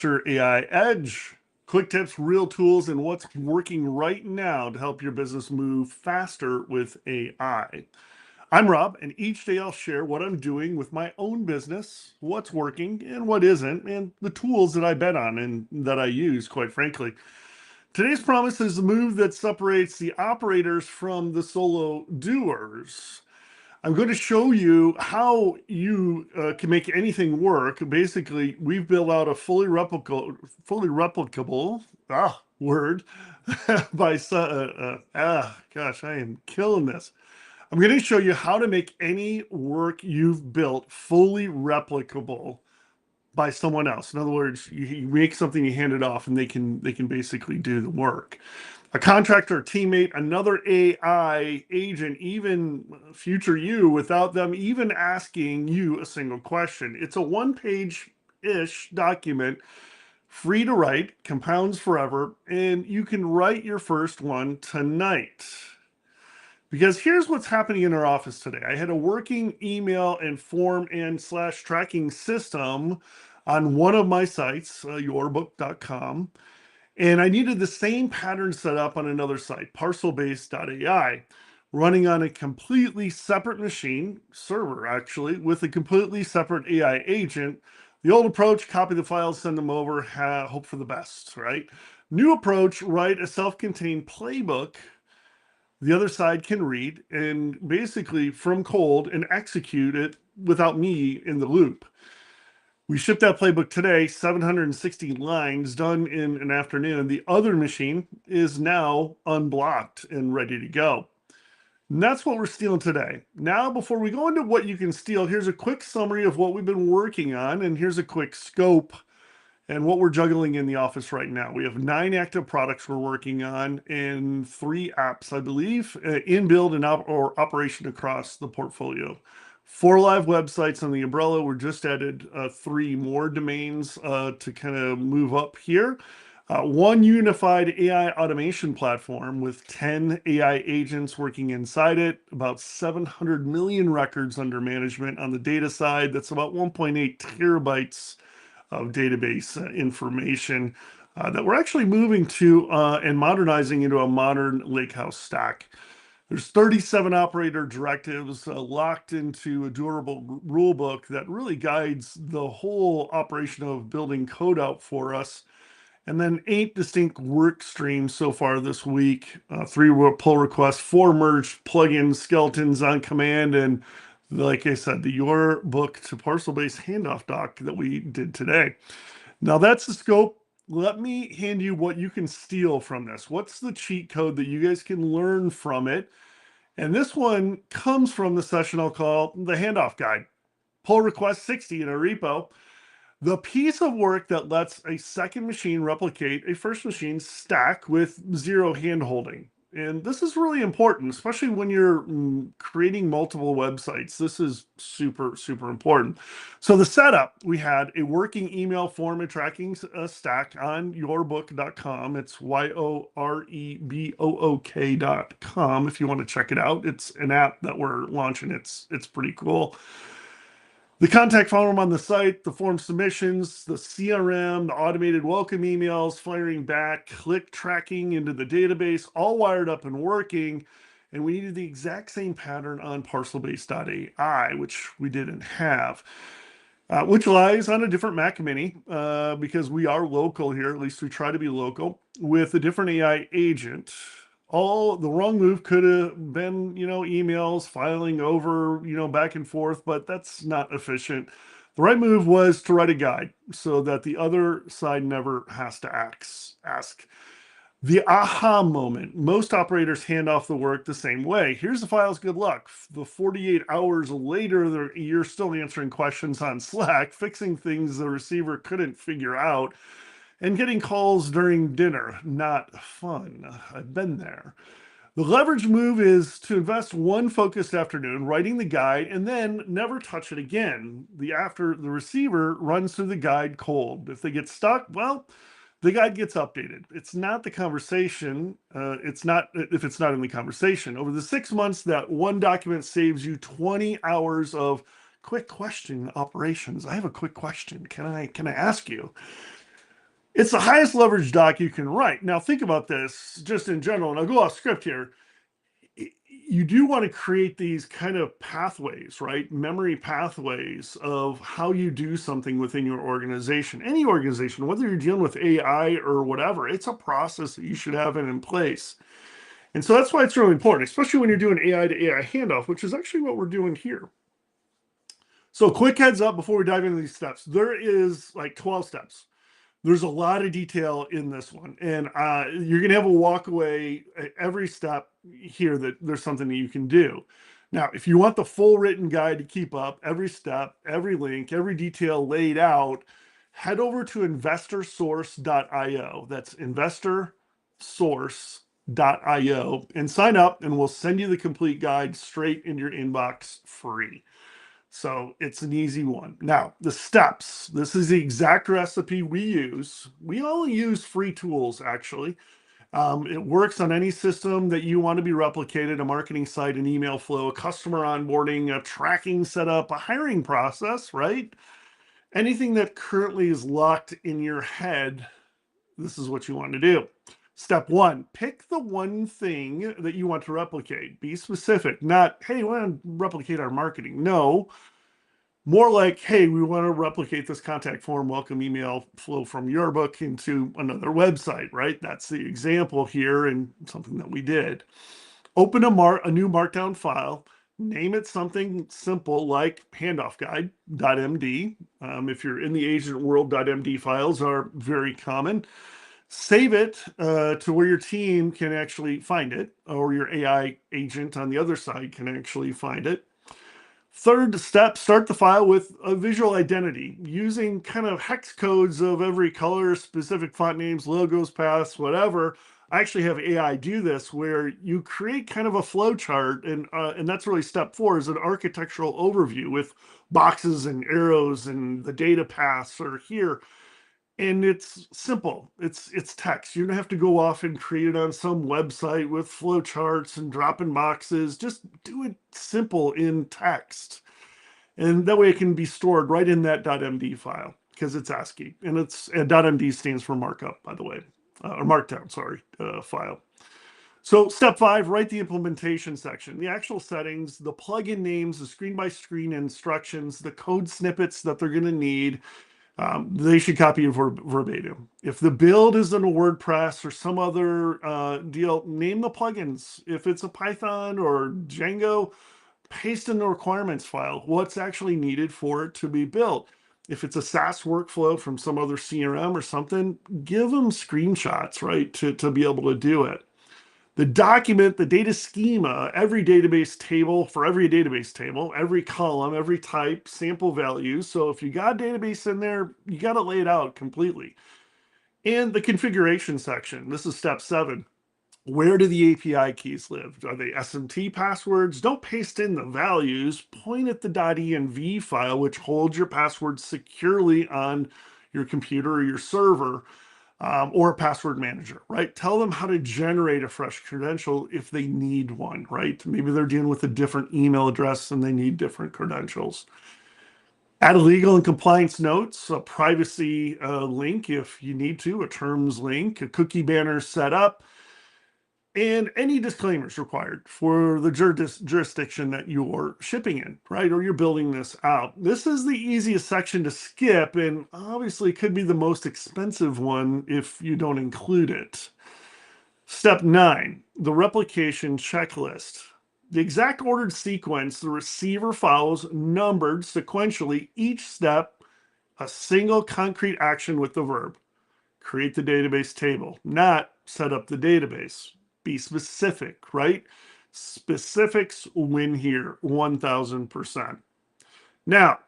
AI Edge. Quick tips, real tools, and what's working right now to help your business move faster with AI. I'm Rob, and each day I'll share what I'm doing with my own business, what's working and what isn't, and the tools that I bet on and that I use, quite frankly. Today's promise is the move that separates the operators from the solo doers. I'm going to show you how you can make anything work. Basically, we've built out a fully replicable word gosh, I am killing this. I'm going to show you how to make any work you've built fully replicable by someone else. In other words, you make something, you hand it off, and they can basically do the work. A contractor, a teammate, another AI agent, even future you, without them even asking you a single question. It's a one-page-ish document, free to write, compounds forever, and you can write your first one tonight. Because here's what's happening in our office today. I had a working email and form and slash tracking system on one of my sites, yourbook.com, and I needed the same pattern set up on another site, parcelbase.ai, running on a completely separate machine, server actually, with a completely separate AI agent. The old approach, copy the files, send them over, hope for the best, right? New approach, write a self-contained playbook the other side can read and basically from cold and execute it without me in the loop. We shipped that playbook today, 760 lines done in an afternoon. The other machine is now unblocked and ready to go. And that's what we're stealing today. Now, before we go into what you can steal, here's a quick summary of what we've been working on, and here's a quick scope and what we're juggling in the office right now. We have 9 active products we're working on and 3 apps, I believe, in build and operation across the portfolio. 4 live websites on the umbrella. We're just added 3 more domains to kind of move up here. 1 unified AI automation platform with 10 AI agents working inside it, about 700 million records under management on the data side. That's about 1.8 terabytes of database information that we're actually moving to and modernizing into a modern lakehouse stack. There's 37 operator directives locked into a durable rule book that really guides the whole operation of building code out for us. And then 8 distinct work streams so far this week, 3 pull requests, 4 merged plugins, skeletons on command, and like I said, the Your Book to Parcelbase handoff doc that we did today. Now that's the scope. Let me hand you what you can steal from this. What's the cheat code that you guys can learn from it? And this one comes from the session I'll call the handoff guide. Pull request 60 in a repo. The piece of work that lets a second machine replicate a first machine's stack with 0 handholding. And this is really important, especially when you're creating multiple websites. This is super, super important. So the setup, we had a working email form and tracking stack on yourbook.com. It's yourebook.com if you want to check it out. It's an app that we're launching. It's pretty cool. The contact form on the site, the form submissions, the CRM, the automated welcome emails, firing back, click tracking into the database, all wired up and working. And we needed the exact same pattern on parcelbase.ai, which we didn't have, which lies on a different Mac Mini because we are local here, at least we try to be local, with a different AI agent. All the wrong move could have been, emails filing over, back and forth, but that's not efficient. The right move was to write a guide so that the other side never has to ask. The aha moment. Most operators hand off the work the same way. Here's the files, good luck. The 48 hours later, you're still answering questions on Slack, fixing things the receiver couldn't figure out, and getting calls during dinner. Not fun. I've been there. The leverage move is to invest one focused afternoon writing the guide and then never touch it again. The receiver runs through the guide cold. If they get stuck, well, the guide gets updated. It's not the conversation. It's not if it's not in the conversation. Over the 6 months, that one document saves you 20 hours of quick question operations. I have a quick question. Can I ask you? It's the highest leverage doc you can write. Now, think about this just in general, and I'll go off script here. You do want to create these kind of pathways, right? Memory pathways of how you do something within your organization. Any organization, whether you're dealing with AI or whatever, it's a process that you should have in place. And so that's why it's really important, especially when you're doing AI to AI handoff, which is actually what we're doing here. So quick heads up before we dive into these steps. There is like 12 steps. There's a lot of detail in this one, and you're going to have a walk away every step here that there's something that you can do. Now, if you want the full written guide to keep up, every step, every link, every detail laid out, head over to investorsource.io. That's investorsource.io and sign up, and we'll send you the complete guide straight in your inbox free. So it's an easy one. Now, the steps. This is the exact recipe we use. We only use free tools, actually. It works on any system that you want to be replicated, a marketing site, an email flow, a customer onboarding, a tracking setup, a hiring process, right? Anything that currently is locked in your head, this is what you want to do. Step one, pick the one thing that you want to replicate. Be specific, not, hey, we want to replicate our marketing. No, more like, hey, we want to replicate this contact form welcome email flow from your book into another website, right? That's the example here and something that we did. Open a new markdown file, name it something simple like handoffguide.md. If you're in the agent world, .md files are very common. Save it to where your team can actually find it, or your AI agent on the other side can actually find it. Third step, start the file with a visual identity using kind of hex codes of every color, specific font names, logos, paths, whatever. I actually have AI do this where you create kind of a flow chart, and that's really step 4 is an architectural overview with boxes and arrows and the data paths are here. And it's simple. It's text. You don't have to go off and create it on some website with flowcharts and drop-in boxes. Just do it simple in text. And that way it can be stored right in that .md file because it's ASCII. And .md stands for markup, by the way, or markdown, sorry, file. So step 5, write the implementation section, the actual settings, the plugin names, the screen-by-screen instructions, the code snippets that they're going to need. They should copy it verbatim. If the build is in a WordPress or some other deal, name the plugins. If it's a Python or Django, paste in the requirements file what's actually needed for it to be built. If it's a SaaS workflow from some other CRM or something, give them screenshots, right, to be able to do it. The document, the data schema, every database table, for every database table, every column, every type, sample values. So if you got a database in there, you got to lay it out completely. And the configuration section, this is step 7. Where do the API keys live? Are they SMT passwords? Don't paste in the values. Point at the .env file, which holds your passwords securely on your computer or your server. Or a password manager, right? Tell them how to generate a fresh credential if they need one, right? Maybe they're dealing with a different email address and they need different credentials. Add a legal and compliance notes, a privacy link if you need to, a terms link, a cookie banner set up, and any disclaimers required for the jurisdiction that you're shipping in, right? Or you're building this out. This is the easiest section to skip, and obviously could be the most expensive one if you don't include it. Step 9, the replication checklist. The exact ordered sequence the receiver follows, numbered sequentially, each step, a single concrete action with the verb. Create the database table, not set up the database. Be specific, right? Specifics win here 1000%. Now,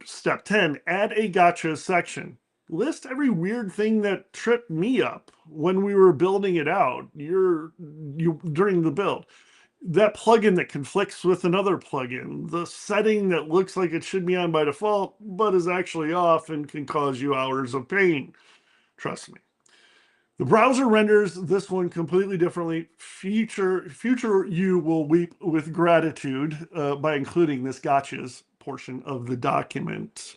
step 10, add a gotcha section. List every weird thing that tripped me up when we were building it out during the build. That plugin that conflicts with another plugin, the setting that looks like it should be on by default, but is actually off and can cause you hours of pain. Trust me. The browser renders this one completely differently. Future you will weep with gratitude by including this gotchas portion of the document.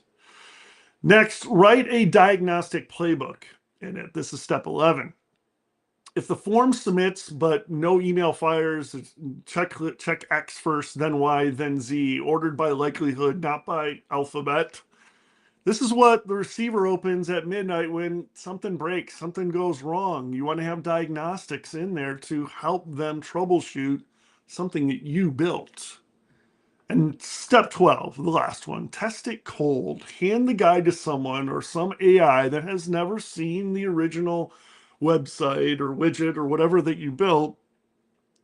Next, write a diagnostic playbook. in it. This is step 11. If the form submits but no email fires, check X first, then Y, then Z, ordered by likelihood, not by alphabet. This is what the receiver opens at midnight when something breaks, something goes wrong. You want to have diagnostics in there to help them troubleshoot something that you built. And step 12, the last one, test it cold. Hand the guide to someone or some AI that has never seen the original website or widget or whatever that you built.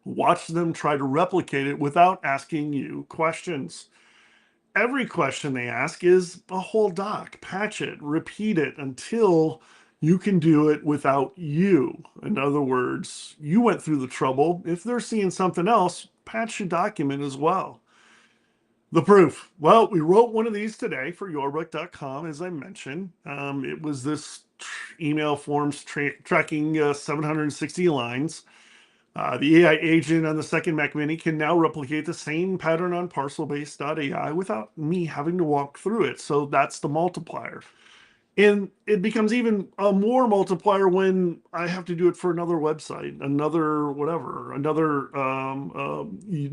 Watch them try to replicate it without asking you questions. Every question they ask is a whole doc. Patch it, repeat it until you can do it without you. In other words, you went through the trouble. If they're seeing something else, patch your document as well. The proof. Well, we wrote one of these today for yourbook.com, as I mentioned. It was this email forms tracking 760 lines. The AI agent on the second Mac Mini can now replicate the same pattern on parcelbase.ai without me having to walk through it. So that's the multiplier. And it becomes even a more multiplier when I have to do it for another website, another whatever, another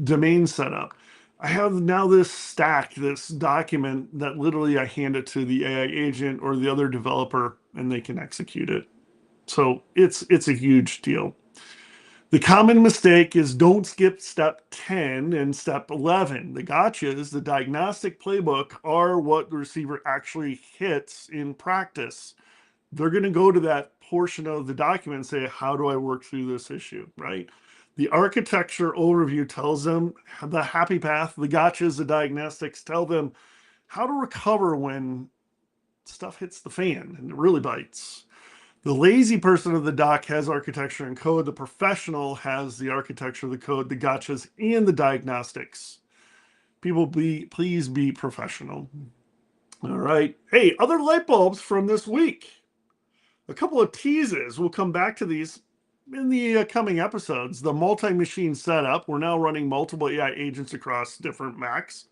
domain setup. I have now this stack, this document that literally I hand it to the AI agent or the other developer and they can execute it. So it's a huge deal. The common mistake is don't skip step 10 and step 11. The gotchas, the diagnostic playbook, are what the receiver actually hits in practice. They're going to go to that portion of the document and say, how do I work through this issue, right? The architecture overview tells them the happy path. The gotchas, the diagnostics tell them how to recover when stuff hits the fan and it really bites. The lazy person of the doc has architecture and code. The professional has the architecture, the code, the gotchas, and the diagnostics. People, please be professional. All right. Hey, other light bulbs from this week. A couple of teases. We'll come back to these in the coming episodes. The multi-machine setup. We're now running multiple AI agents across different Macs.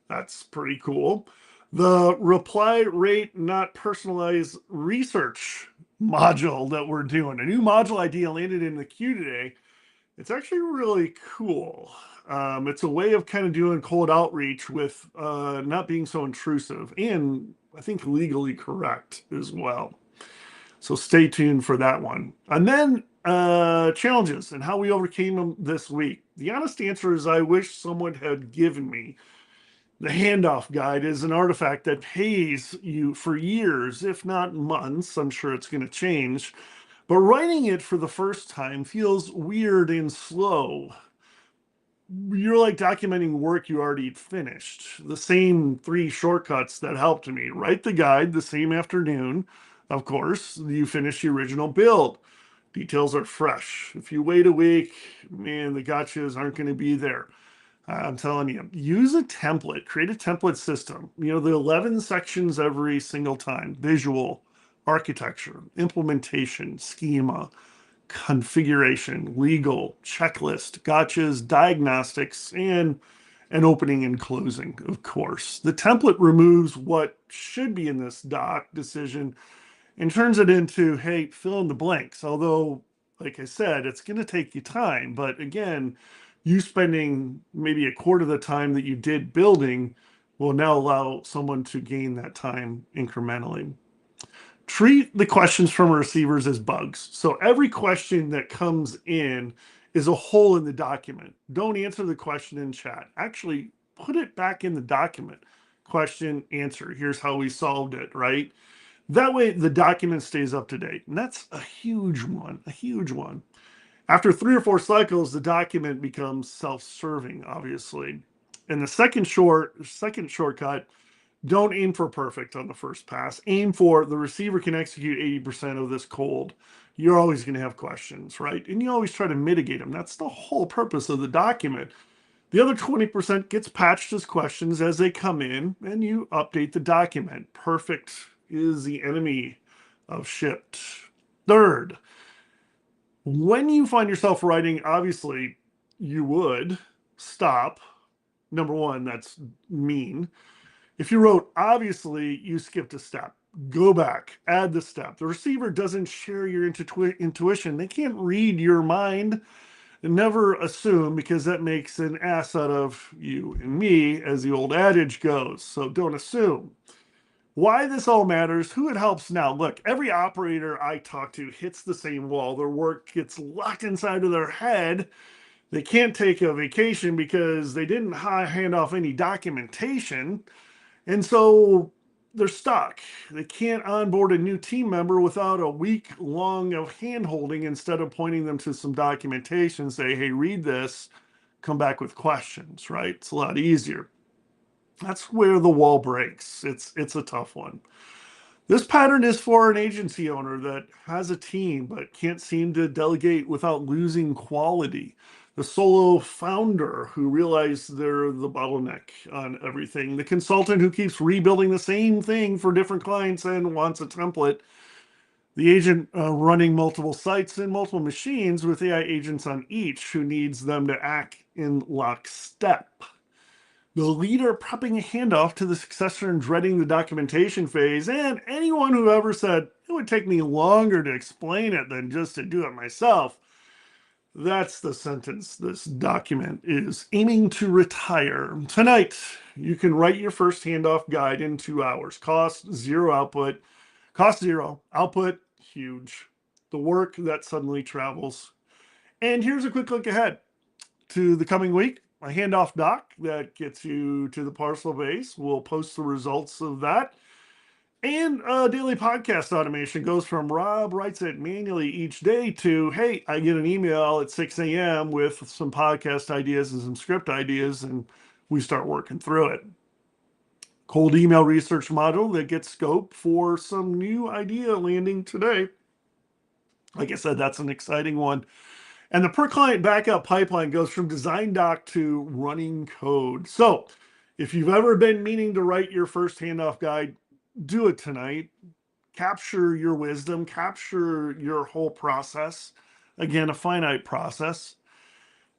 That's pretty cool. The reply rate not personalized research module that we're doing. A new module idea landed in the queue today. It's actually really cool. It's a way of kind of doing cold outreach with not being so intrusive and I think legally correct as well. So stay tuned for that one. And then challenges and how we overcame them this week. The honest answer is I wish someone had given me the handoff guide is an artifact that pays you for years, if not months. I'm sure it's going to change. But writing it for the first time feels weird and slow. You're like documenting work you already finished. The same 3 shortcuts that helped me. Write the guide the same afternoon. Of course, you finish the original build. Details are fresh. If you wait a week, man, the gotchas aren't going to be there. I'm telling you, use a template, create a template system. You know, the 11 sections every single time: visual, architecture, implementation, schema, configuration, legal, checklist, gotchas, diagnostics, and an opening and closing, of course. The template removes what should be in this doc decision and turns it into, hey, fill in the blanks. Although, like I said, it's going to take you time. But again, you spending maybe a quarter of the time that you did building will now allow someone to gain that time incrementally. Treat the questions from receivers as bugs. So every question that comes in is a hole in the document. Don't answer the question in chat. Actually, put it back in the document. Question, answer. Here's how we solved it, right? That way the document stays up to date. And that's a huge one, a huge one. After 3 or 4 cycles, the document becomes self-serving, obviously. And the second shortcut, don't aim for perfect on the first pass. Aim for the receiver can execute 80% of this cold. You're always going to have questions, right? And you always try to mitigate them. That's the whole purpose of the document. The other 20% gets patched as questions as they come in, and you update the document. Perfect is the enemy of shipped. Third, when you find yourself writing, obviously, you would stop. Number one, that's mean. If you wrote, obviously, you skipped a step. go back, add the step. The receiver doesn't share your intuition. They can't read your mind. Never assume, because that makes an ass out of you and me, as the old adage goes. So don't assume. Why this all matters, who it helps now. Look, every operator I talk to hits the same wall. Their work gets locked inside of their head. They can't take a vacation because they didn't hand off any documentation. And so they're stuck. They can't onboard a new team member without a week long of hand holding instead of pointing them to some documentation, say, hey, read this, come back with questions, right? It's a lot easier. That's where the wall breaks. It's a tough one. This pattern is for an agency owner that has a team but can't seem to delegate without losing quality. The solo founder who realized they're the bottleneck on everything. The consultant who keeps rebuilding the same thing for different clients and wants a template. The agent running multiple sites and multiple machines with AI agents on each who needs them to act in lockstep. The leader prepping a handoff to the successor and dreading the documentation phase, and anyone who ever said, it would take me longer to explain it than just to do it myself. That's the sentence this document is aiming to retire. Tonight, you can write your first handoff guide in 2 hours. Cost zero, output. Cost zero, output huge. The work that suddenly travels. And here's a quick look ahead to the coming week. A handoff doc that gets you to the parcel base. We'll post the results of that. And a daily podcast automation goes from Rob writes it manually each day to, hey, I get an email at 6 a.m. with some podcast ideas and some script ideas, and we start working through it. Cold email research module that gets scope for some new idea landing today. Like I said, that's an exciting one. And the per client backup pipeline goes from design doc to running code. So if you've ever been meaning to write your first handoff guide, do it tonight. Capture your wisdom, capture your whole process. Again, a finite process.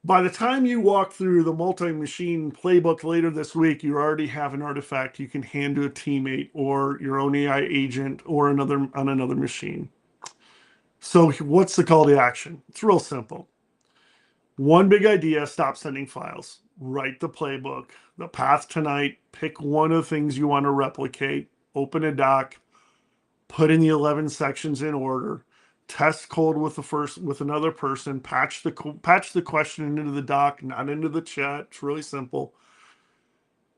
By the time you walk through the multi-machine playbook later this week, you already have an artifact you can hand to a teammate or your own AI agent or on another machine. So what's the call to action? It's real simple. One big idea, stop sending files. Write the playbook. The path tonight, pick one of the things you want to replicate. Open a doc. Put in the 11 sections in order. Test code with another person. Patch the question into the doc, not into the chat. It's really simple.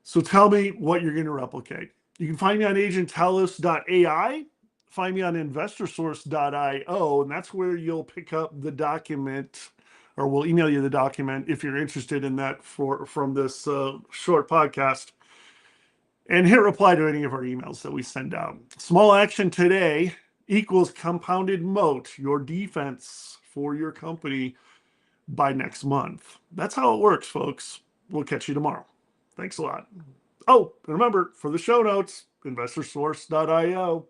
So tell me what you're going to replicate. You can find me on agenttelos.ai. Find me on investorsource.io, and that's where you'll pick up the document, or we'll email you the document if you're interested in that from this short podcast. And hit reply to any of our emails that we send out. Small action today equals compounded moat, your defense for your company by next month. That's how it works, folks. We'll catch you tomorrow. Thanks a lot. Oh, and remember, for the show notes, investorsource.io.